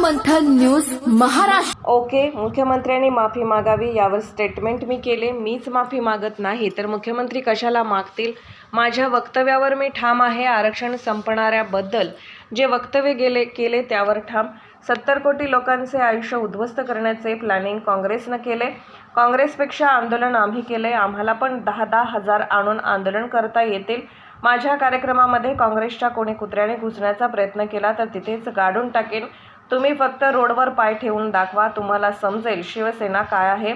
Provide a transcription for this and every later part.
मंथन news Maharashtra. Okay, मुख्यमंत्र्यांनी माफी मागावी यावर स्टेटमेंट मी केले। मीच माफी मागत नाही तर मुख्यमंत्री कशाला मागतील? माझ्या वक्तव्यावर मी ठाम आहे। आरक्षण संपणाऱ्याबद्दल जे वक्तव्य केले त्यावर ठाम। 70 कोटी लोकांचे आयुष्य उद्ध्वस्त करण्याचे प्लॅनिंग काँग्रेसनं केले। काँग्रेसपेक्षा आंदोलन आम्ही केले। आम्हाला पण 10-10 हजार आणून आंदोलन करता येतील। माझ्या कार्यक्रमामध्ये काँग्रेसच्या कोणी कुत्र्याने घुसण्याचा प्रयत्न केला तर तिथेच गाडून टाकेन। तुम्ही फक्त रोडवर पाय ठेवून दाखवा, तुम्हाला समजेल शिवसेना काय आहे।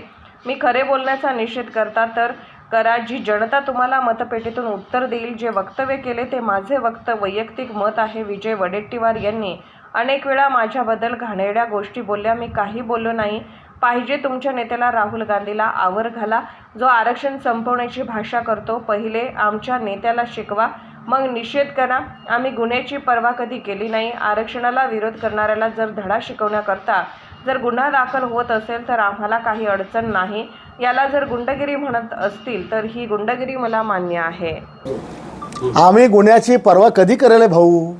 मी खरे बोलण्याचा निषेध करता तर करा, जी जनता तुम्हाला मतपेटीतून उत्तर देईल। जे वक्तव्य केले ते माझे वैयक्तिक मत आहे। विजय वडेट्टीवार यांनी अनेक वेळा माझ्याबद्दल घाणेरड्या गोष्टी बोलल्या, मी काही बोललो नाही। पाहिजे तुमच्या नेत्याला राहुल गांधीला आवर घाला, जो आरक्षण संपवण्याची भाषा करतो। पहिले आमच्या नेत्याला शिकवा, मग निषेध करा। आम्ही गुन्ह्याची पर्वा कधी केली नाही। आरक्षणाला विरोध करणाऱ्याला जर धडा शिकवण्याकरता जर गुन्हा दाखल होत असेल तर आम्हाला काही अडचण नाही। याला जर गुंडगिरी म्हणत असतील तर ही गुंडगिरी मला मान्य आहे। आम्ही गुन्ह्याची पर्वा कधी करेल भाऊ?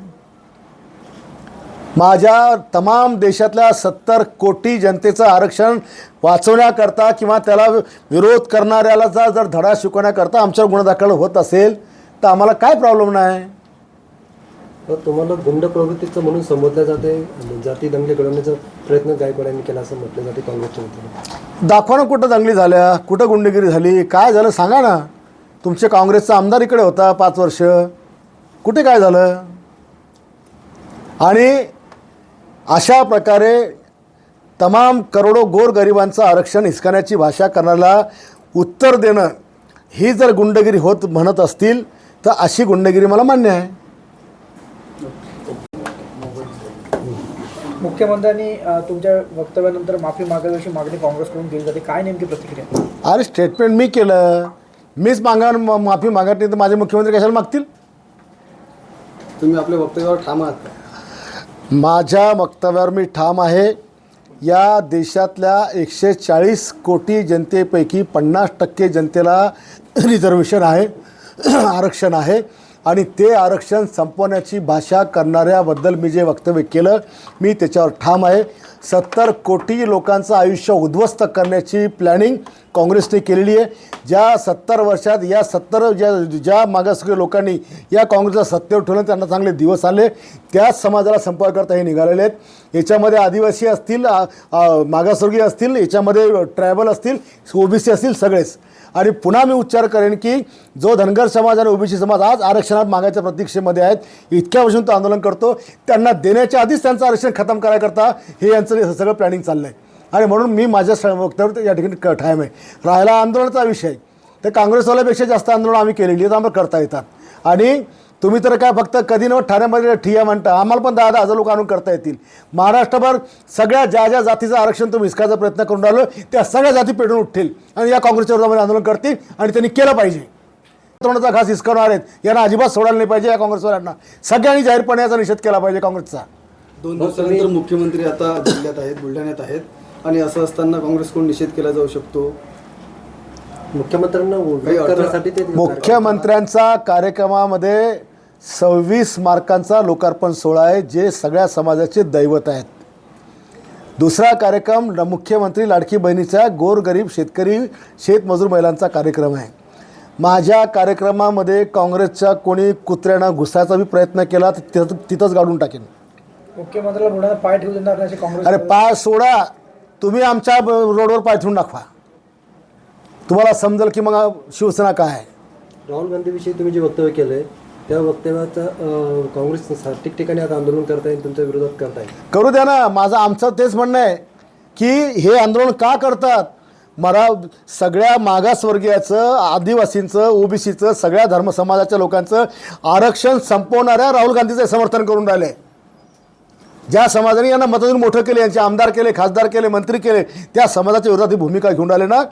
माझ्या तमाम देशातल्या 70 कोटी जनतेचं आरक्षण वाचवण्याकरता किंवा त्याला विरोध करणाऱ्याला जर धडा शिकवण्याकरता आमच्यावर गुन्हा दाखल होत असेल तर आम्हाला काय प्रॉब्लेम नाही। तुम्हाला गुंड प्रवृत्तीचं म्हणून संबोधलं जाते, जाती दंगली घडवण्याचा प्रयत्न गायकवाडांनी केला असं म्हटलं जाते काँग्रेसच्या वतीने। दाखवा ना, कुठं दंगली झाल्या, कुठं गुंडगिरी झाली, काय झालं सांगा ना। तुमचे काँग्रेसचा आमदार इकडे होता 5 वर्ष, कुठे काय झालं? आणि अशा प्रकारे तमाम करोडो गोरगरिबांचं आरक्षण हिसकावण्याची भाषा करण्याला उत्तर देणं ही जर गुंडगिरी होत म्हणत असतील तर अशी गुंडगिरी मला मान्य आहे। मुख्यमंत्र्यांनी तुमच्या वक्तव्यानंतर माफी मागावी अशी मागणी काँग्रेसकडून केली जाते, काय नेमकी प्रतिक्रिया? अरे स्टेटमेंट मी केलं, मीच माफी मागत नाही तर माझे मुख्यमंत्री कशाला मागतील? तुम्ही आपल्या वक्तव्यावर ठाम आहात का? माझ्या वक्तव्यावर मी ठाम आहे। या देशातल्या 140 कोटी जनतेपैकी 50% जनतेला रिझर्वेशन आहे, आरक्षण आहे, आणि ते आरक्षण संपवण्याची भाषा करणाऱ्याबद्दल मी जे वक्तव्य केलं मी त्याच्यावर ठाम आहे। 70 कोटी लोकांचं आयुष्य उद्ध्वस्त करण्याची प्लॅनिंग काँग्रेसने केलेली आहे। ज्या 70 वर्षात या 70 ज्या मागासवर्गीय लोकांनी या काँग्रेसला सत्तेवर ठेवलं त्यांना चांगले दिवस आले, त्याच समाजाला संपर्क करता हे निघालेले आहेत। याच्यामध्ये आदिवासी असतील, मागासवर्गीय असतील, याच्यामध्ये ट्रायबल असतील, ओबीसी असतील, सगळेच। आणि पुन्हा मी उच्चार करेन की जो धनगर समाज आणि ओबीसी समाज आज आरक्षणात मागायच्या प्रतीक्षेमध्ये आहेत, इतक्या वर्षांतून तो आंदोलन करतो, त्यांना देण्याच्या आधीच त्यांचं आरक्षण खतम करायकरता हे यांचं सगळं प्लॅनिंग चाललं आहे। आणि म्हणून मी माझ्या वक्तव्यावर या ठिकाणी ठाम आहे। राहिला आंदोलनाचा विषय, तर काँग्रेसवाल्यापेक्षा जास्त आंदोलन आम्ही केलेली आहेत, आम्हाला करता येतात। आणि तुम्ही तर काय फक्त कधी न ठाण्यामध्ये ठिया म्हणता, आम्हाला पण 10-10 हजार लोक आणून करता येतील। महाराष्ट्रभर सगळ्या ज्या जातीचं आरक्षण तुम्ही हिसकायचा प्रयत्न करून राहिलो त्या सगळ्या जाती पेटून उठतील आणि या काँग्रेसच्या विरोधामध्ये आंदोलन करतील आणि त्यांनी केलं पाहिजे। तोंडाचा घास हिसकावणार आहेत यांना अजिबात सोडायला नाही पाहिजे। या काँग्रेसवाल्यांना सगळ्यांनी जाहीरपणे याचा निषेध केला पाहिजे काँग्रेसचा। 2 दिवसानंतर मुख्यमंत्री आता जिल्ह्यात आहेत, बुलढाण्यात आहेत, आणि असं असताना काँग्रेसकडून निषेध केला जाऊ शकतो। मुख्यमंत्र्यांचा कार्यक्रमामध्ये 26 मार्कांचा लोकार्पण सोहळा आहे, जे सगळ्या समाजाचे दैवत आहेत। दुसरा कार्यक्रम मुख्यमंत्री लाडकी बहिणीचा गोरगरीब शेतकरी शेतमजूर महिलांचा कार्यक्रम आहे। माझ्या कार्यक्रमामध्ये काँग्रेसच्या कोणी कुत्र्यानं घुसायचा बी प्रयत्न केला तर तिथंच गाडून टाकेन। मुख्यमंत्र्याला बुलढाण्यात पाय ठेवू देणार नाही काँग्रेस? अरे पाय सोडा, तुम्ही आमच्या रोडवर पाय ठेवून दाखवा, तुम्हाला समजेल की मग शिवसेना काय आहे। राहुल गांधीविषयी तुम्ही जे वक्तव्य केलं आहे त्या वक्तव्याचा काँग्रेस ठिकठिकाणी आता आंदोलन करता येईल, तुमच्या विरोधात करता येईल? करू द्या ना, आमचं तेच म्हणणं आहे की हे आंदोलन का करतात? सगळ्या मागासवर्गीयाचं, आदिवासींचं, ओबीसीचं, सगळ्या धर्म समाजाच्या लोकांचं आरक्षण संपवणाऱ्या राहुल गांधीचं समर्थन करून राहिले। ज्या समाजाने यांना मतातून मोठं केले, यांचे आमदार केले, खासदार केले, मंत्री केले, त्या समाजाच्या विरोधात ही भूमिका घेऊन राहिले ना,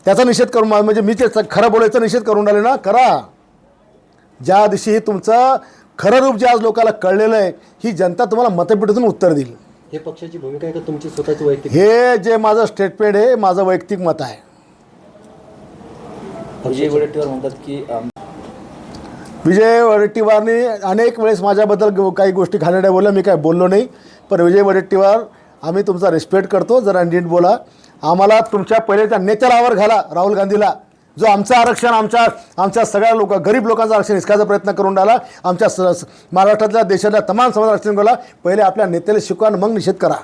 त्याचा निषेध करून, म्हणजे मी ते खरं बोलायचा निषेध करून राहिले ना, करा। ज्या दिवशी तुमचं खरं रूप जे आज लोकांना कळलेलं आहे, ही जनता तुम्हाला मतपेटीतून उत्तर देईल. हे पक्षाची भूमिका आहे का तुमची स्वतःची वैयक्तिक? हे जे माझं स्टेटमेंट आहे, माझं वैयक्तिक मत आहे. विजय वडेट्टीवार म्हणतात की विजय वडेट्टीवारने अनेक वेळेस माझ्याबद्दल काही गोष्टी घाणेरड्या बोलल्या, मी काय बोललो नाही. पण विजय वडेट्टीवार, आम्ही तुमचा रिस्पेक्ट करतो, जरा नीट बोला. आम्हाला तुमच्या पहिले त्या नेत्याला आवर घाला, राहुल गांधीला, जो आमचं आरक्षण आमच्या सगळ्या गरीब लोकांचं आरक्षण हिसकायचा प्रयत्न करून राहिला, आमच्या महाराष्ट्रातल्या देशातल्या तमाम समाज आरक्षण केला. पहिले आपल्या नेत्याला शिकवा, मग निषेध करा.